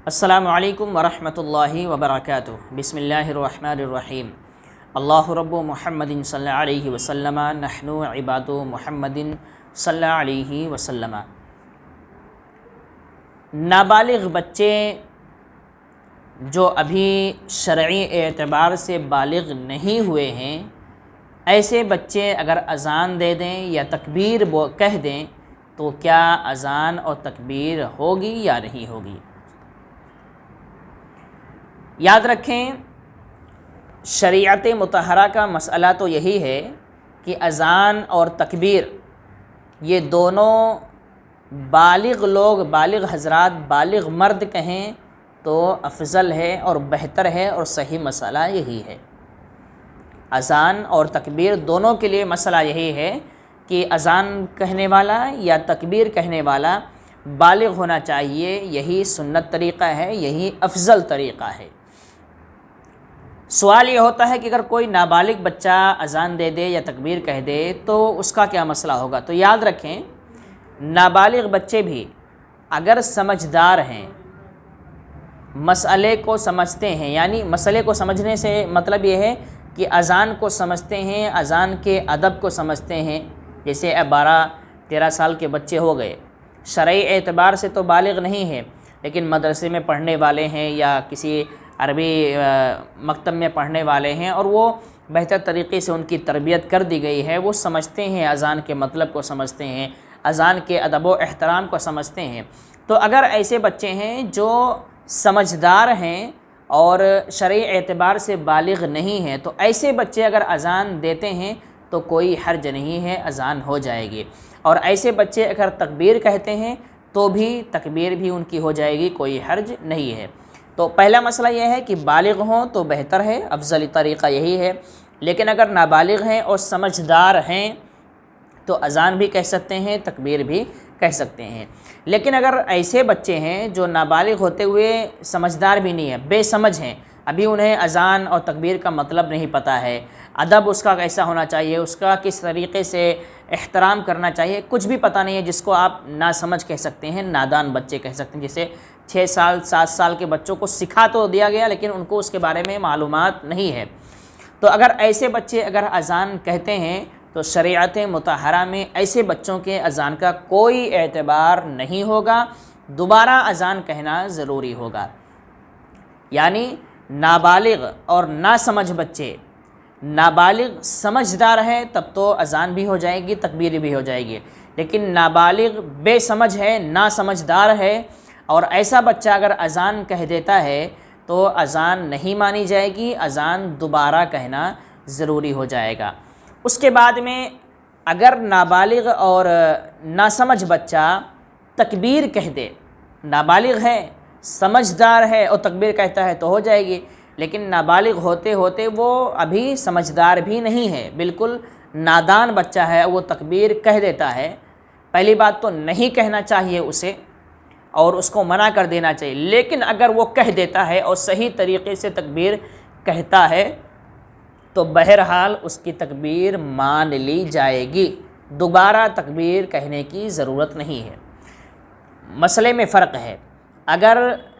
السلام علیکم ورحمۃ اللہ وبرکاتہ۔ بسم اللہ الرحمن الرحیم۔ اللہ رب محمد صلی اللہ علیہ وسلم، نحن عباد محمد صلی اللہ علیہ وسلم۔ نابالغ بچے جو ابھی شرعی اعتبار سے بالغ نہیں ہوئے ہیں، ایسے بچے اگر اذان دے دیں یا تکبیر کہہ دیں تو کیا اذان اور تکبیر ہوگی یا نہیں ہوگی؟ یاد رکھیں، شریعت مطہرہ کا مسئلہ تو یہی ہے کہ اذان اور تکبیر یہ دونوں بالغ لوگ، بالغ حضرات، بالغ مرد کہیں تو افضل ہے اور بہتر ہے، اور صحیح مسئلہ یہی ہے۔ اذان اور تکبیر دونوں کے لیے مسئلہ یہی ہے کہ اذان کہنے والا یا تکبیر کہنے والا بالغ ہونا چاہیے، یہی سنت طریقہ ہے، یہی افضل طریقہ ہے۔ سوال یہ ہوتا ہے کہ اگر کوئی نابالغ بچہ اذان دے دے یا تکبیر کہہ دے تو اس کا کیا مسئلہ ہوگا؟ تو یاد رکھیں، نابالغ بچے بھی اگر سمجھدار ہیں، مسئلے کو سمجھتے ہیں، یعنی مسئلے کو سمجھنے سے مطلب یہ ہے کہ اذان کو سمجھتے ہیں، اذان کے ادب کو سمجھتے ہیں، جیسے 12-13 سال کے بچے ہو گئے، شرعی اعتبار سے تو بالغ نہیں ہیں لیکن مدرسے میں پڑھنے والے ہیں یا کسی عربی مکتب میں پڑھنے والے ہیں، اور وہ بہتر طریقے سے ان کی تربیت کر دی گئی ہے، وہ سمجھتے ہیں، اذان کے مطلب کو سمجھتے ہیں، اذان کے ادب و احترام کو سمجھتے ہیں۔ تو اگر ایسے بچے ہیں جو سمجھدار ہیں اور شرعی اعتبار سے بالغ نہیں ہیں، تو ایسے بچے اگر اذان دیتے ہیں تو کوئی حرج نہیں ہے، اذان ہو جائے گی۔ اور ایسے بچے اگر تکبیر کہتے ہیں تو بھی تکبیر بھی ان کی ہو جائے گی، کوئی حرج نہیں ہے۔ تو پہلا مسئلہ یہ ہے کہ بالغ ہوں تو بہتر ہے، افضل طریقہ یہی ہے، لیکن اگر نابالغ ہیں اور سمجھدار ہیں تو اذان بھی کہہ سکتے ہیں، تکبیر بھی کہہ سکتے ہیں۔ لیکن اگر ایسے بچے ہیں جو نابالغ ہوتے ہوئے سمجھدار بھی نہیں ہیں، بے سمجھ ہیں، ابھی انہیں اذان اور تکبیر کا مطلب نہیں پتہ ہے، ادب اس کا کیسا ہونا چاہیے، اس کا کس طریقے سے احترام کرنا چاہیے، کچھ بھی پتہ نہیں ہے، جس کو آپ ناسمجھ کہہ سکتے ہیں، نادان بچے کہہ سکتے ہیں، جیسے 6 سال 7 سال کے بچوں کو سکھا تو دیا گیا لیکن ان کو اس کے بارے میں معلومات نہیں ہے۔ تو اگر ایسے بچے اگر اذان کہتے ہیں تو شریعت مطہرہ میں ایسے بچوں کے اذان کا کوئی اعتبار نہیں ہوگا، دوبارہ اذان کہنا ضروری ہوگا۔ یعنی نابالغ اور ناسمجھ بچے، نابالغ سمجھدار ہے تب تو اذان بھی ہو جائے گی، تکبیر بھی ہو جائے گی، لیکن نابالغ بے سمجھ ہے، ناسمجھدار ہے، اور ایسا بچہ اگر اذان کہہ دیتا ہے تو اذان نہیں مانی جائے گی، اذان دوبارہ کہنا ضروری ہو جائے گا۔ اس کے بعد میں اگر نابالغ اور ناسمجھ بچہ تکبیر کہہ دے، نابالغ ہے، سمجھدار ہے اور تکبیر کہتا ہے تو ہو جائے گی، لیکن نابالغ ہوتے ہوتے وہ ابھی سمجھدار بھی نہیں ہے، بالکل نادان بچہ ہے، وہ تکبیر کہہ دیتا ہے، پہلی بات تو نہیں کہنا چاہیے اسے اور اس کو منع کر دینا چاہیے، لیکن اگر وہ کہہ دیتا ہے اور صحیح طریقے سے تکبیر کہتا ہے تو بہرحال اس کی تکبیر مان لی جائے گی، دوبارہ تکبیر کہنے کی ضرورت نہیں ہے۔ مسئلے میں فرق ہے، اگر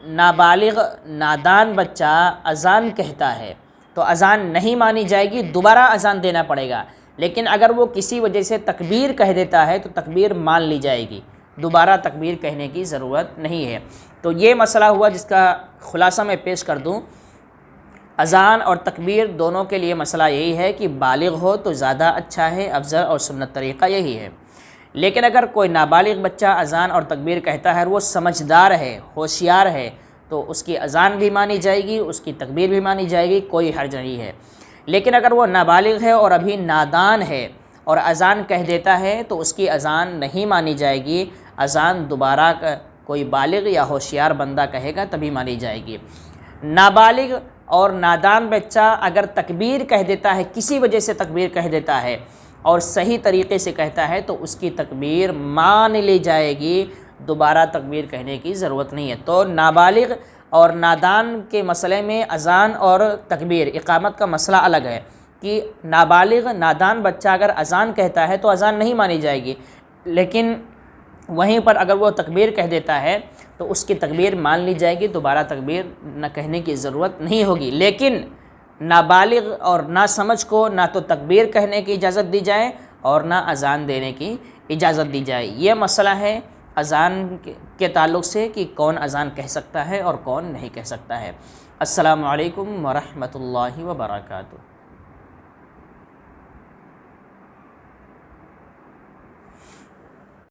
نابالغ نادان بچہ اذان کہتا ہے تو اذان نہیں مانی جائے گی، دوبارہ اذان دینا پڑے گا، لیکن اگر وہ کسی وجہ سے تکبیر کہہ دیتا ہے تو تکبیر مان لی جائے گی، دوبارہ تکبیر کہنے کی ضرورت نہیں ہے۔ تو یہ مسئلہ ہوا جس کا خلاصہ میں پیش کر دوں، اذان اور تکبیر دونوں کے لیے مسئلہ یہی ہے کہ بالغ ہو تو زیادہ اچھا ہے، افضل اور سنت طریقہ یہی ہے۔ لیکن اگر کوئی نابالغ بچہ اذان اور تکبیر کہتا ہے اور وہ سمجھدار ہے، ہوشیار ہے، تو اس کی اذان بھی مانی جائے گی، اس کی تکبیر بھی مانی جائے گی، کوئی حرج نہیں ہے۔ لیکن اگر وہ نابالغ ہے اور ابھی نادان ہے اور اذان کہہ دیتا ہے تو اس کی اذان نہیں مانی جائے گی، اذان دوبارہ کوئی بالغ یا ہوشیار بندہ کہے گا تبھی مانی جائے گی۔ نابالغ اور نادان بچہ اگر تکبیر کہہ دیتا ہے، کسی وجہ سے تکبیر کہہ دیتا ہے اور صحیح طریقے سے کہتا ہے تو اس کی تکبیر مان لی جائے گی، دوبارہ تکبیر کہنے کی ضرورت نہیں ہے۔ تو نابالغ اور نادان کے مسئلے میں اذان اور تکبیر اقامت کا مسئلہ الگ ہے کہ نابالغ نادان بچہ اگر اذان کہتا ہے تو اذان نہیں مانی جائے گی، لیکن وہیں پر اگر وہ تکبیر کہہ دیتا ہے تو اس کی تکبیر مان لی جائے گی، دوبارہ تکبیر نہ کہنے کی ضرورت نہیں ہوگی۔ لیکن نابالغ اور ناسمجھ کو نہ تو تکبیر کہنے کی اجازت دی جائے اور نہ اذان دینے کی اجازت دی جائے۔ یہ مسئلہ ہے اذان کے تعلق سے کہ کون اذان کہہ سکتا ہے اور کون نہیں کہہ سکتا ہے۔ السلام علیکم ورحمۃ اللہ وبرکاتہ۔